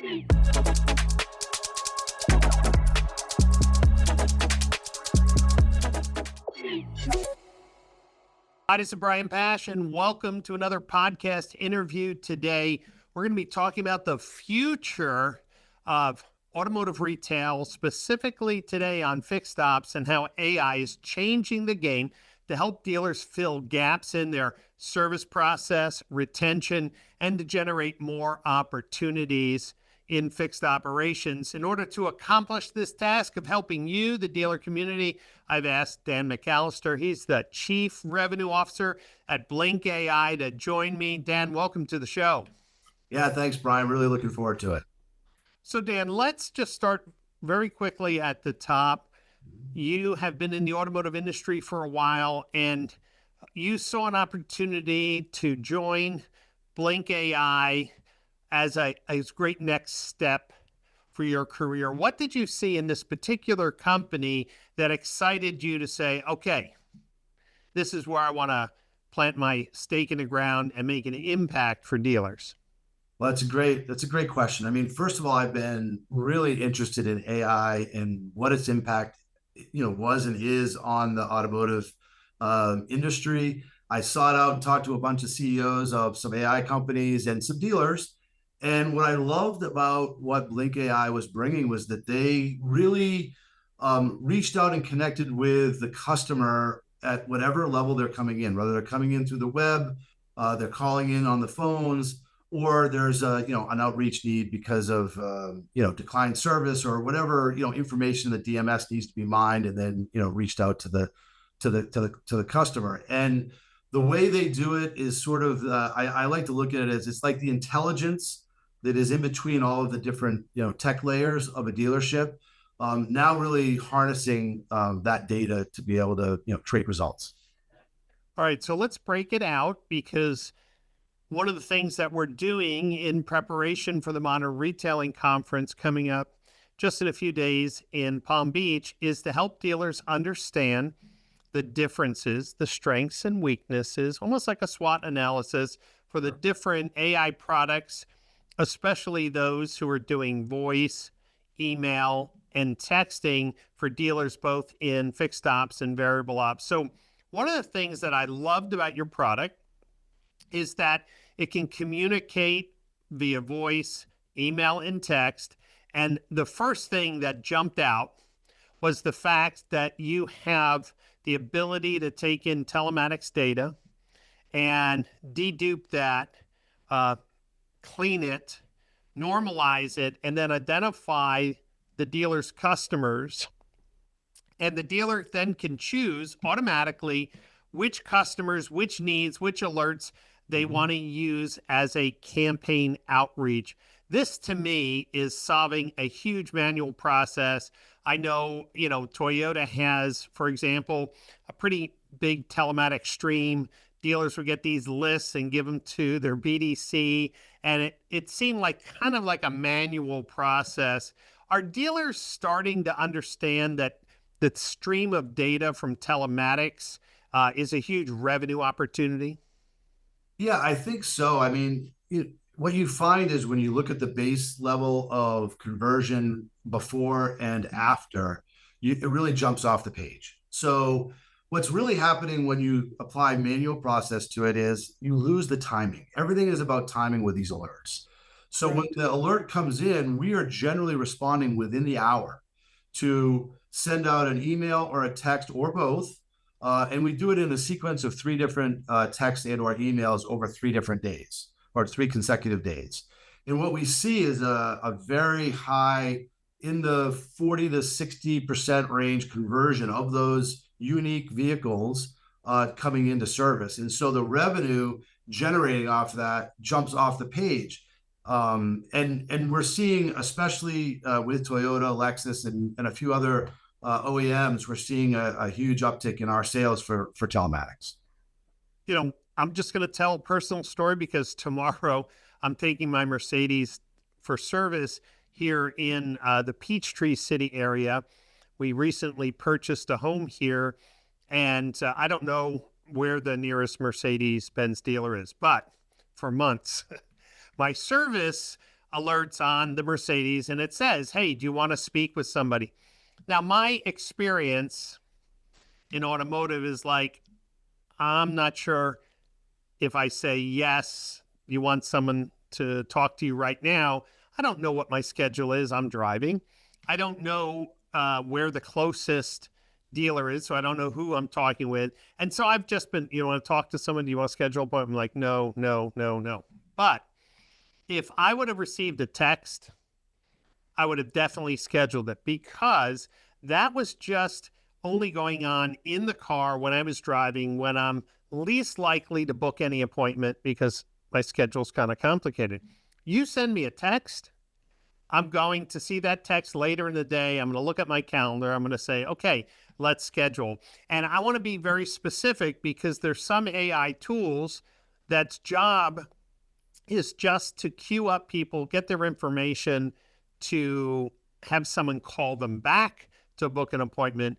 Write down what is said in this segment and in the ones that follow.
Hi, this is Brian Pash, and welcome to another podcast interview. Today, we're going to be talking about the future of automotive retail, specifically today on fixed ops, and how AI is changing the game to help dealers fill gaps in their service process, retention, and to generate more opportunities in fixed operations. In order to accomplish this task of helping you, the dealer community, I've asked Dan Mcallister, he's the Chief Revenue Officer at BLiNKAI, to join me. Dan, welcome to the show. Yeah, thanks, Brian. Really looking forward to it. So Dan, let's just start very quickly at the top. You have been in the automotive industry for a while, and you saw an opportunity to join BLiNKAI as a great next step for your career. What did you see in this particular company that excited you to say, okay, this is where I want to plant my stake in the ground and make an impact for dealers? Well, that's a great question. I mean, first of all, I've been really interested in AI and what its impact, was and is on the automotive industry. I sought out and talked to a bunch of CEOs of some AI companies and some dealers. And what I loved about what BLiNKAI was bringing was that they really reached out and connected with the customer at whatever level they're coming in, whether they're coming in through the web, they're calling in on the phones, or there's an outreach need because of declined service or whatever information that DMS needs to be mined, and then reached out to the customer. And the way they do it is sort of I like to look at it as it's like the intelligence that is in between all of the different tech layers of a dealership, now really harnessing that data to be able to create results. All right, so let's break it out, because one of the things that we're doing in preparation for the Modern Retailing Conference coming up just in a few days in Palm Beach is to help dealers understand the differences, the strengths and weaknesses, almost like a SWOT analysis for the different AI products, especially those who are doing voice, email, and texting for dealers both in fixed ops and variable ops. So one of the things that I loved about your product is that it can communicate via voice, email, and text. And the first thing that jumped out was the fact that you have the ability to take in telematics data and dedupe that, clean it, normalize it, and then identify the dealer's customers. And the dealer then can choose automatically which customers, which needs, which alerts they want to use as a campaign outreach. This, to me, is solving a huge manual process. I know, Toyota has, for example, a pretty big telematics stream. Dealers would get these lists and give them to their BDC, and it seemed like kind of like a manual process. Are dealers starting to understand that the stream of data from telematics is a huge revenue opportunity? Yeah, I think so. I mean, what you find is when you look at the base level of conversion before and after, it really jumps off the page. So what's really happening when you apply manual process to it is you lose the timing. Everything is about timing with these alerts. So when the alert comes in, we are generally responding within the hour to send out an email or a text or both. And we do it in a sequence of 3 different texts and or emails over 3 different days, or 3 consecutive days. And what we see is a very high, in the 40 to 60% range conversion of those unique vehicles coming into service. And so the revenue generating off that jumps off the page. And we're seeing, especially with Toyota, Lexus, and a few other OEMs, we're seeing a huge uptick in our sales for telematics. I'm just going to tell a personal story, because tomorrow I'm taking my Mercedes for service here in the Peachtree City area. We recently purchased a home here, and I don't know where the nearest Mercedes-Benz dealer is, but for months, my service alerts on the Mercedes and it says, hey, do you want to speak with somebody? Now, my experience in automotive is like, I'm not sure if I say yes, you want someone to talk to you right now. I don't know what my schedule is. I'm driving. I don't know where the closest dealer is, so I don't know who I'm talking with. And so I've just been, want to talk to someone? Do you want to schedule an appointment? I'm like, no, no, no, no. But if I would have received a text, I would have definitely scheduled it because that was just only going on in the car when I was driving, when I'm least likely to book any appointment because my schedule's kind of complicated. You send me a text, I'm going to see that text later in the day. I'm going to look at my calendar. I'm going to say, okay, let's schedule. And I want to be very specific because there's some AI tools that's job is just to queue up people, get their information, to have someone call them back to book an appointment.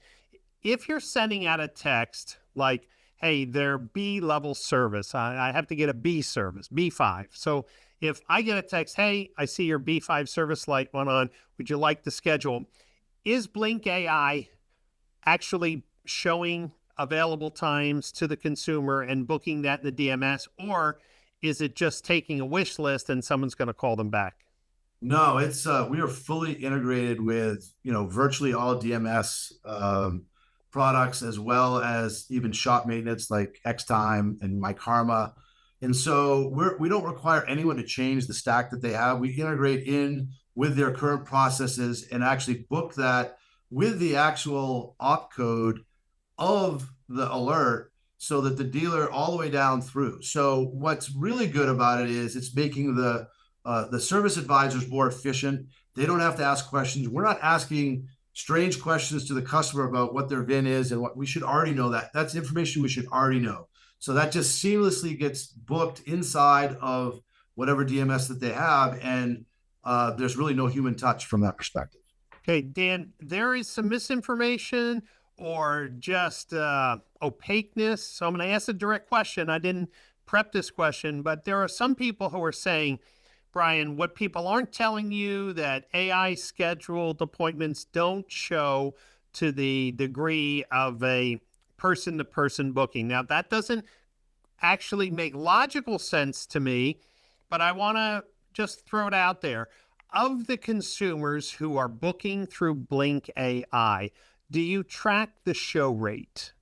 If you're sending out a text like, hey, they're B level service, I have to get a B service, B5. So if I get a text, hey, I see your B5 service light went on, would you like to schedule? Is BLiNKAI actually showing available times to the consumer and booking that in the DMS, or is it just taking a wish list and someone's going to call them back? No, it's we are fully integrated with virtually all DMS products, as well as even shop maintenance like Xtime and My Karma. And so we don't require anyone to change the stack that they have. We integrate in with their current processes and actually book that with the actual opcode of the alert, so that the dealer all the way down through. So what's really good about it is it's making the service advisors more efficient. They don't have to ask questions. We're not asking strange questions to the customer about what their VIN is and what we should already know. That's information we should already know. So that just seamlessly gets booked inside of whatever DMS that they have, and there's really no human touch from that perspective. Okay, Dan, there is some misinformation or just opaqueness. So I'm going to ask a direct question. I didn't prep this question, but there are some people who are saying, Brian, what people aren't telling you that AI scheduled appointments don't show to the degree of a person-to-person booking. Now, that doesn't actually make logical sense to me, but I want to just throw it out there. Of the consumers who are booking through BLiNKAI, do you track the show rate?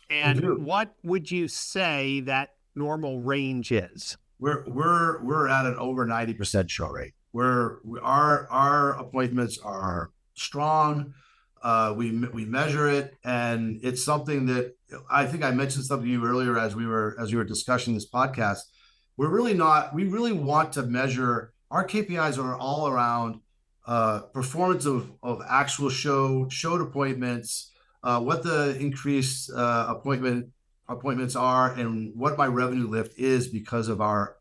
We And do. what would you say that normal range is? We're at an over 90% show rate. Our appointments are strong. We measure it, and it's something that I think I mentioned something to you earlier as we were discussing this podcast. We're really not. We really want to measure. Our KPIs are all around performance of actual showed appointments, what the increased appointments are, and what my revenue lift is because of our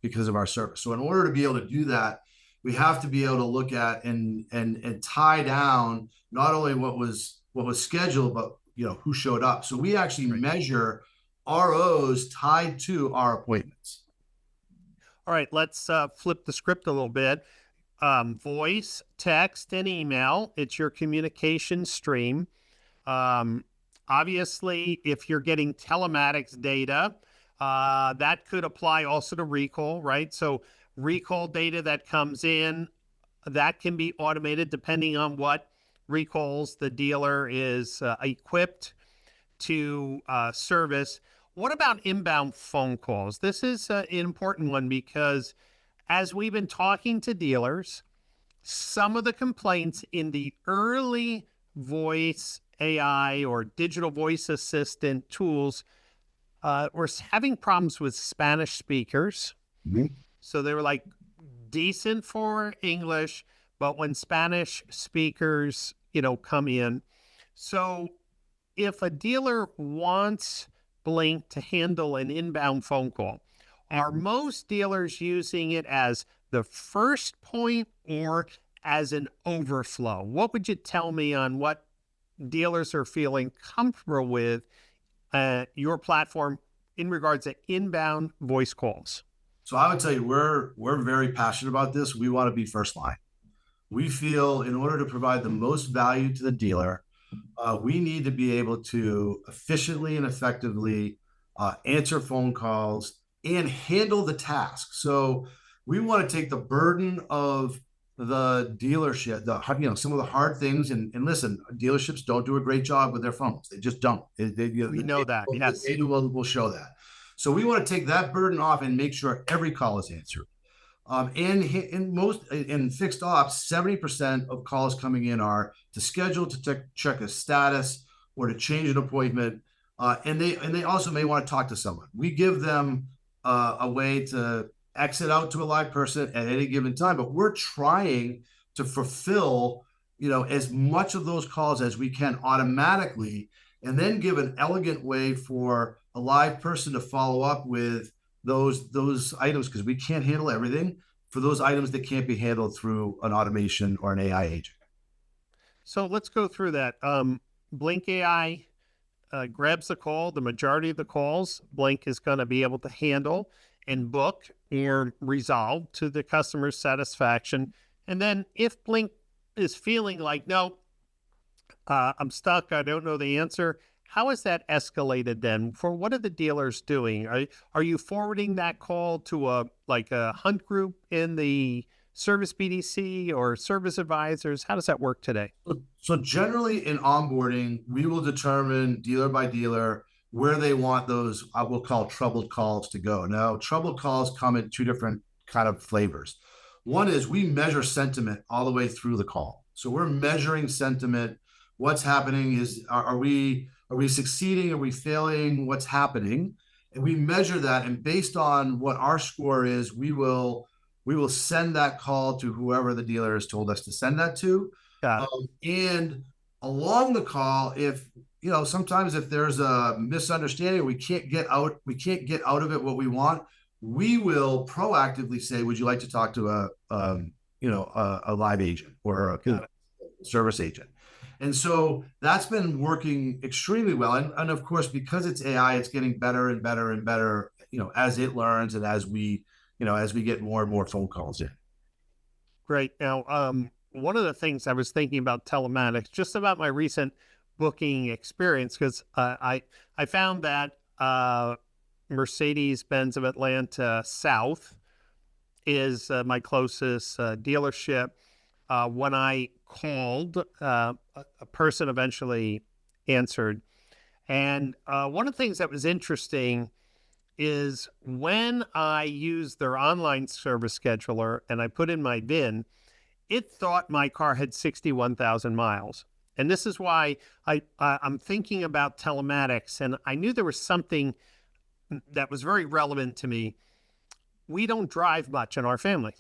service. So in order to be able to do that, we have to be able to look at and tie down not only what was scheduled, but who showed up. So we actually measure ROs tied to our appointments. All right, let's flip the script a little bit. Voice, text, and email. It's your communication stream. Obviously, if you're getting telematics data, that could apply also to recall, right? So recall data that comes in, that can be automated depending on what recalls the dealer is equipped to service. What about inbound phone calls? This is an important one because as we've been talking to dealers, some of the complaints in the early voice AI or digital voice assistant tools were having problems with Spanish speakers. Mm-hmm. So they were like decent for English, but when Spanish speakers, come in. So if a dealer wants BLiNK to handle an inbound phone call, are most dealers using it as the first point or as an overflow? What would you tell me on what dealers are feeling comfortable with your platform in regards to inbound voice calls? So I would tell you, we're very passionate about this. We want to be first line. We feel in order to provide the most value to the dealer, we need to be able to efficiently and effectively answer phone calls and handle the task. So we want to take the burden of the dealership, some of the hard things. And listen, dealerships don't do a great job with their phones. They just don't. We know that. The Yes. data will show that. So we want to take that burden off and make sure every call is answered. In fixed ops, 70% of calls coming in are to schedule to check a status or to change an appointment, and they also may want to talk to someone. We give them a way to exit out to a live person at any given time, but we're trying to fulfill as much of those calls as we can automatically, and then give an elegant way for a live person to follow up with those items, because we can't handle everything, for those items that can't be handled through an automation or an AI agent. So let's go through that. BLiNKAI grabs the call. The majority of the calls, BLiNK is going to be able to handle and book or resolve to the customer's satisfaction. And then if BLiNK is feeling like, no, I'm stuck, I don't know the answer, how is that escalated then? For what are the dealers doing? Are you forwarding that call to a hunt group in the service BDC or service advisors? How does that work today? So generally in onboarding, we will determine dealer by dealer where they want those, I will call troubled calls, to go. Now, troubled calls come in two different kind of flavors. One is we measure sentiment all the way through the call. So we're measuring sentiment. What's happening is, are we succeeding? Are we failing? What's happening? And we measure that. And based on what our score is, we will send that call to whoever the dealer has told us to send that to. Got it. And along the call, if sometimes if there's a misunderstanding, we can't get out of it what we want, we will proactively say, would you like to talk to a live agent or a service agent? And so that's been working extremely well. And of course, because it's AI, it's getting better and better and better, as it learns and as we get more and more phone calls in. Great. Now, one of the things I was thinking about telematics, just about my recent booking experience, because I found that Mercedes-Benz of Atlanta South is my closest dealership. When I called, a person eventually answered. And one of the things that was interesting is when I used their online service scheduler and I put in my VIN, it thought my car had 61,000 miles. And this is why I'm thinking about telematics. And I knew there was something that was very relevant to me. We don't drive much in our family.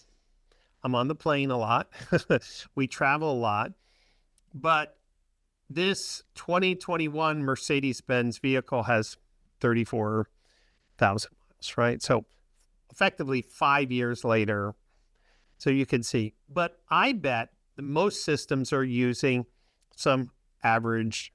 I'm on the plane a lot. We travel a lot. But this 2021 Mercedes-Benz vehicle has 34,000 miles, right? So effectively 5 years later, so you can see. But I bet most systems are using some average,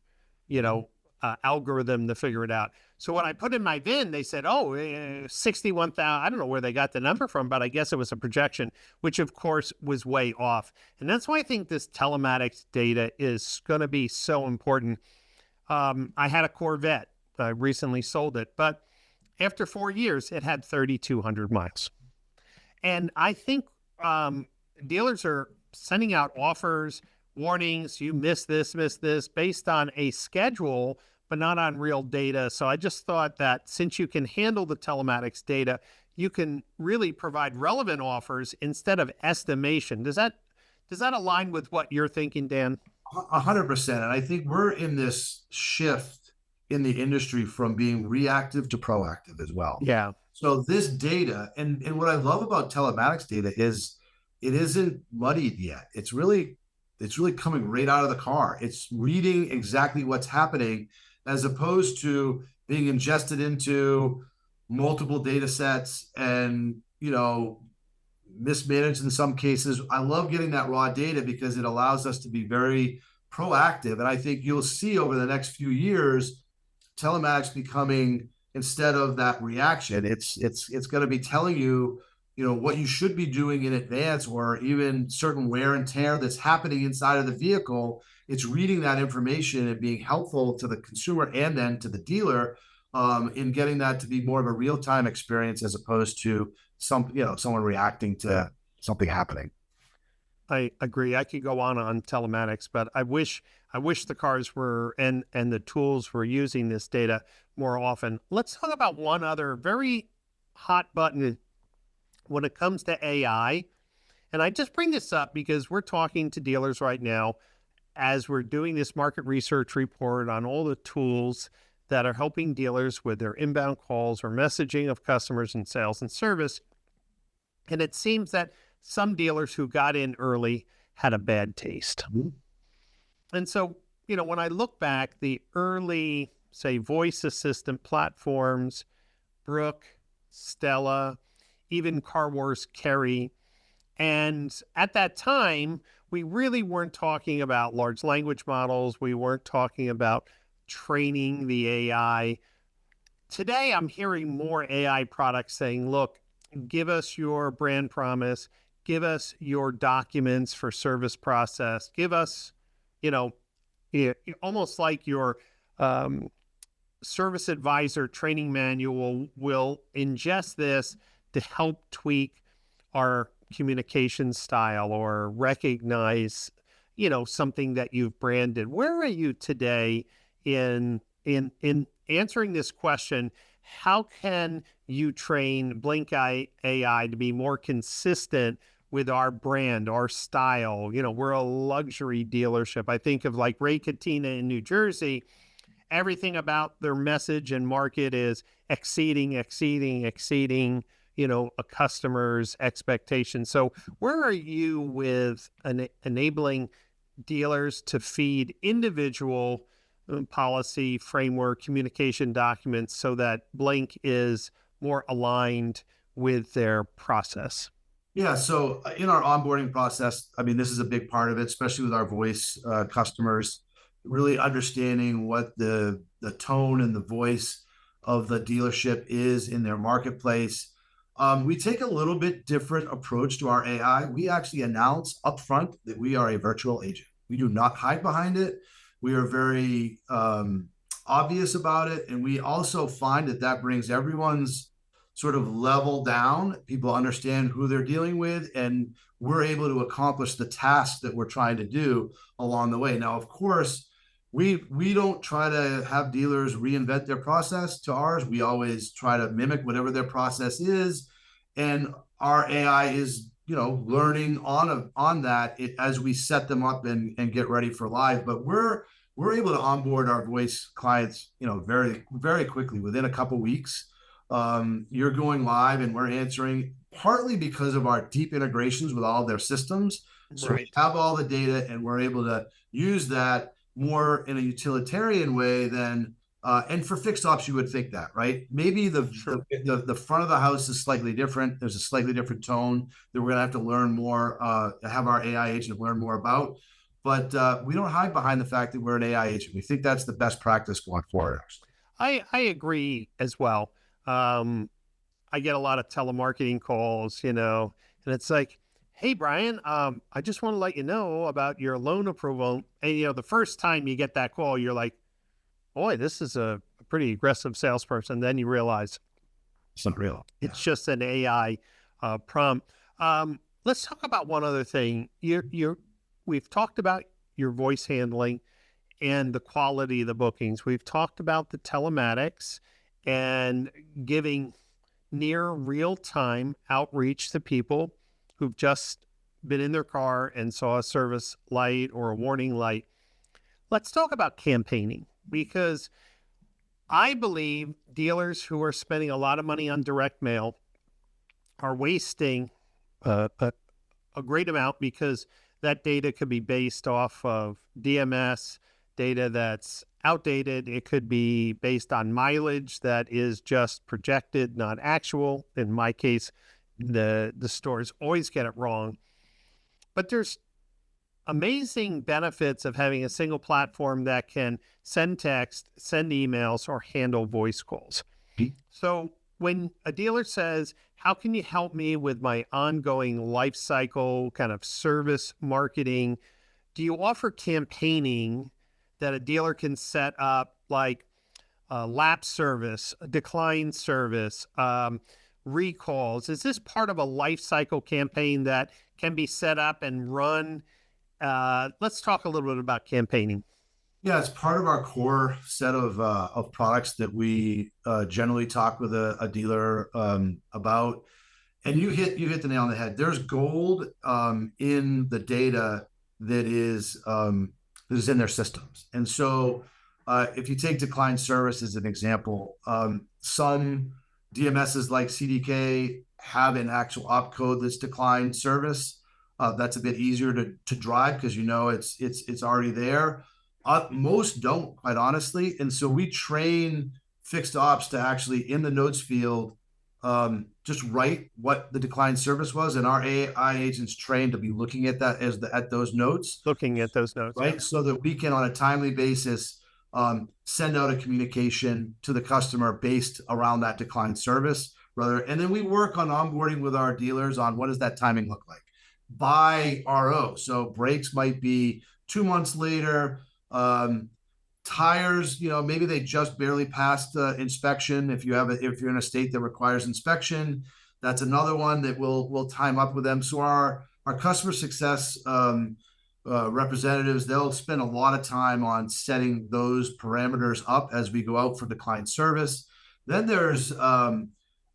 algorithm to figure it out. So when I put in my VIN, they said, 61,000. I don't know where they got the number from, but I guess it was a projection, which of course was way off. And that's why I think this telematics data is going to be so important. I had a Corvette. I recently sold it, but after 4 years, it had 3,200 miles. And I think dealers are sending out offers, warnings, you miss this, based on a schedule, but not on real data. So I just thought that since you can handle the telematics data, you can really provide relevant offers instead of estimation. Does that align with what you're thinking, Dan? 100%. And I think we're in this shift in the industry from being reactive to proactive as well. Yeah. So this data, and what I love about telematics data is it isn't muddied yet. It's really coming right out of the car. It's reading exactly what's happening, as opposed to being ingested into multiple data sets and mismanaged in some cases. I love getting that raw data because it allows us to be very proactive. And I think you'll see over the next few years telematics becoming instead of that reaction. It's going to be telling you, what you should be doing in advance, or even certain wear and tear that's happening inside of the vehicle. It's reading that information and being helpful to the consumer and then to the dealer, in getting that to be more of a real time experience as opposed to someone reacting to something happening. I agree. I could go on telematics, but I wish the cars were and the tools were using this data more often. Let's talk about one other very hot button when it comes to AI. And I just bring this up because we're talking to dealers right now as we're doing this market research report on all the tools that are helping dealers with their inbound calls or messaging of customers and sales and service. And it seems that some dealers who got in early had a bad taste. And so, when I look back, the early, say, voice assistant platforms, Brook, Stella, even Car Wars Kerry, and at that time, we really weren't talking about large language models. We weren't talking about training the AI. Today, I'm hearing more AI products saying, look, give us your brand promise, give us your documents for service process, give us, you know, almost like your service advisor training manual will ingest this to help tweak our communication style or recognize, something that you've branded. Where are you today in answering this question? How can you train BLiNKAI AI to be more consistent with our brand, our style? We're a luxury dealership. I think of like Ray Katina in New Jersey. Everything about their message and market is exceeding, a customer's expectations. So where are you with enabling dealers to feed individual policy, framework, communication documents so that BLiNK is more aligned with their process? Yeah, so in our onboarding process, I mean, this is a big part of it, especially with our voice customers, really understanding what the tone and the voice of the dealership is in their marketplace. We take a little bit different approach to our AI. We actually announce upfront that we are a virtual agent. We do not hide behind it. We are very obvious about it, and we also find that that brings everyone's sort of level down. People understand who they're dealing with, and we're able to accomplish the task that we're trying to do along the way. Now, of course, we don't try to have dealers reinvent their process to ours. We always try to mimic whatever their process is, and our AI is learning on that as we set them up and get ready for live. But we're able to onboard our voice clients very very quickly within a couple weeks. You're going live and we're answering, partly because of our deep integrations with all of their systems. So we Right. have all the data and we're able to use that more in a utilitarian way than and for fixed ops you would think that, right? Maybe Sure. the front of the house is slightly different. There's a slightly different tone that we're gonna have to learn more, have our AI agent learn more about. But we don't hide behind the fact that we're an AI agent. We think that's the best practice going forward, actually. I agree as well. Um, I get a lot of telemarketing calls, and it's like, hey, Brian, I just want to let you know about your loan approval. And, the first time you get that call, you're like, boy, this is a pretty aggressive salesperson. Then you realize It's unreal. Yeah. it's just an AI prompt. Let's talk about one other thing. We've talked about your voice handling and the quality of the bookings. We've talked about the telematics and giving near real time outreach to people who've just been in their car and saw a service light or a warning light. Let's talk about campaigning, because I believe dealers who are spending a lot of money on direct mail are wasting a great amount, because that data could be based off of DMS data that's outdated. It could be based on mileage that is just projected, not actual. In my case, the stores always get it wrong. But there's amazing benefits of having a single platform that can send text, send emails, or handle voice calls. So when a dealer says, how can you help me with my ongoing life cycle kind of service marketing? Do you offer campaigning that a dealer can set up, like lapse service, decline service, recalls? Is this part of a life cycle campaign that can be set up and run? Let's talk a little bit about campaigning. Yeah, it's part of our core set of products that we generally talk with a dealer about. And you hit the nail on the head. There's gold in the data that is in their systems. And so if you take decline service as an example, some DMSs like CDK have an actual opcode that's decline service. That's a bit easier to drive because you know it's already there. Most don't, quite honestly, and so we train fixed ops to actually in the notes field just write what the decline service was, and our AI agents trained to be looking at that at those notes, Looking at those notes, yeah. right? So that we can, on a timely basis, send out a communication to the customer based around that decline service. Rather, and then we work on onboarding with our dealers on what does that timing look like by RO. So brakes might be 2 months later. Tires, maybe they just barely passed inspection. If you're in a state that requires inspection, that's another one that we'll time up with them. So our customer success representatives, they'll spend a lot of time on setting those parameters up as we go out for the client service. Then there's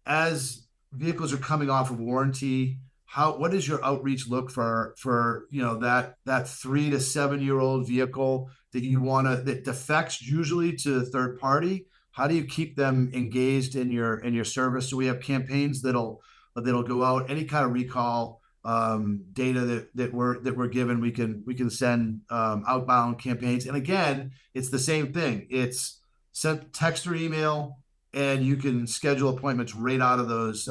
as vehicles are coming off of warranty, what does your outreach look for that 3 to 7 year old vehicle that defects usually to a third party? How do you keep them engaged in your service? So we have campaigns that'll go out. Any kind of recall data that we're given, we can send outbound campaigns. And again, it's the same thing. It's sent text or email, and you can schedule appointments right out of those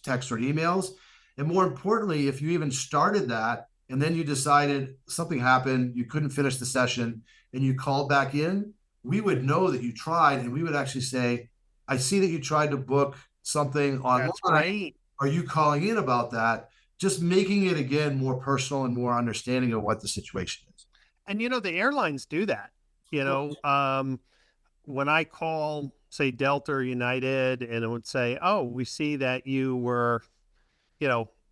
texts or emails. And more importantly, if you even started that and then you decided something happened, you couldn't finish the session, and you called back in, we would know that you tried, and we would actually say, I see that you tried to book something online. That's great. Are you calling in about that? Just making it, again, more personal and more understanding of what the situation is. And the airlines do that. When I call, say, Delta or United, and it would say, "Oh, we see that you were,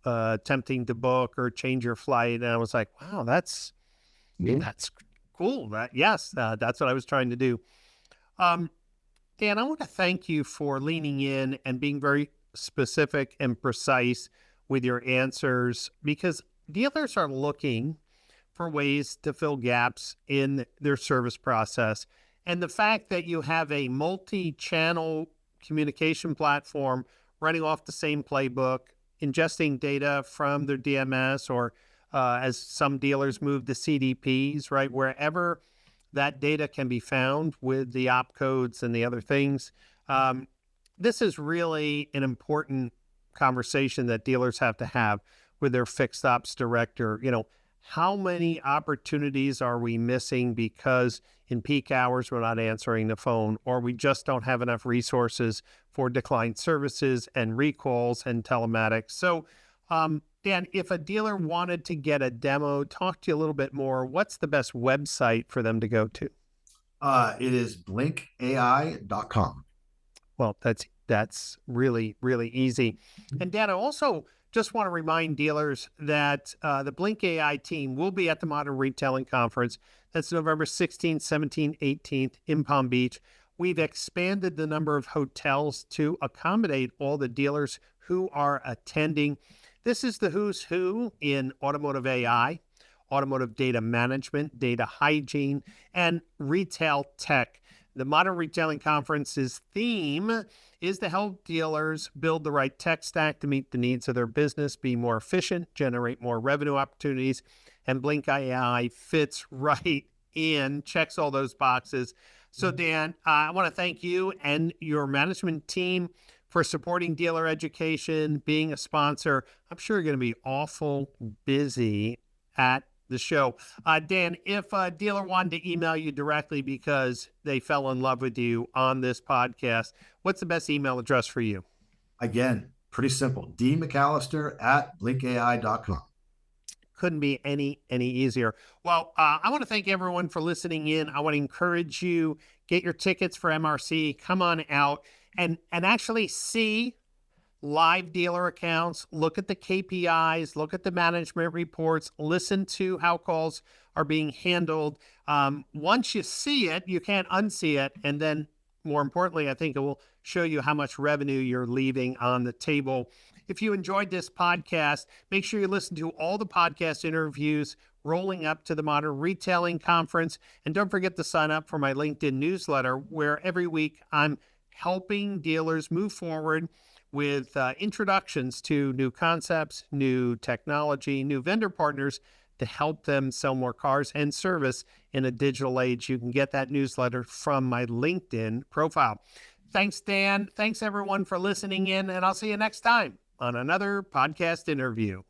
attempting to book or change your flight," and I was like, "Wow, that's cool. That's what I was trying to do." Dan, I want to thank you for leaning in and being very specific and precise with your answers, because dealers are looking for ways to fill gaps in their service process. And the fact that you have a multi-channel communication platform running off the same playbook, ingesting data from their DMS, or as some dealers move to CDPs, right, wherever that data can be found with the opcodes and the other things. This is really an important conversation that dealers have to have with their fixed ops director. How many opportunities are we missing because in peak hours we're not answering the phone, or we just don't have enough resources for declined services and recalls and telematics? So, Dan, if a dealer wanted to get a demo, talk to you a little bit more, what's the best website for them to go to? It is BLiNKAI.com. Well, that's really, really easy. And Dan, I also just want to remind dealers that the BLiNKAI team will be at the Modern Retailing Conference. That's November 16th, 17th, 18th in Palm Beach. We've expanded the number of hotels to accommodate all the dealers who are attending. This is the who's who in automotive AI, automotive data management, data hygiene, and retail tech. The Modern Retailing Conference's theme is to help dealers build the right tech stack to meet the needs of their business, be more efficient, generate more revenue opportunities, and BLiNKAI fits right in, checks all those boxes. So, Dan, I want to thank you and your management team for supporting dealer education, being a sponsor. I'm sure you're going to be awful busy at the show. Dan, if a dealer wanted to email you directly because they fell in love with you on this podcast, what's the best email address for you? Again, pretty simple. DMcAllister@BlinkAI.com. Couldn't be any easier. Well, I want to thank everyone for listening in. I want to encourage you, get your tickets for MRC, come on out and actually see live dealer accounts, look at the KPIs, look at the management reports, listen to how calls are being handled. Once you see it, you can't unsee it. And then more importantly, I think it will show you how much revenue you're leaving on the table. If you enjoyed this podcast, make sure you listen to all the podcast interviews rolling up to the Modern Retailing Conference. And don't forget to sign up for my LinkedIn newsletter, where every week I'm helping dealers move forward with introductions to new concepts, new technology, new vendor partners to help them sell more cars and service in a digital age. You can get that newsletter from my LinkedIn profile. Thanks, Dan. Thanks, everyone, for listening in, and I'll see you next time on another podcast interview.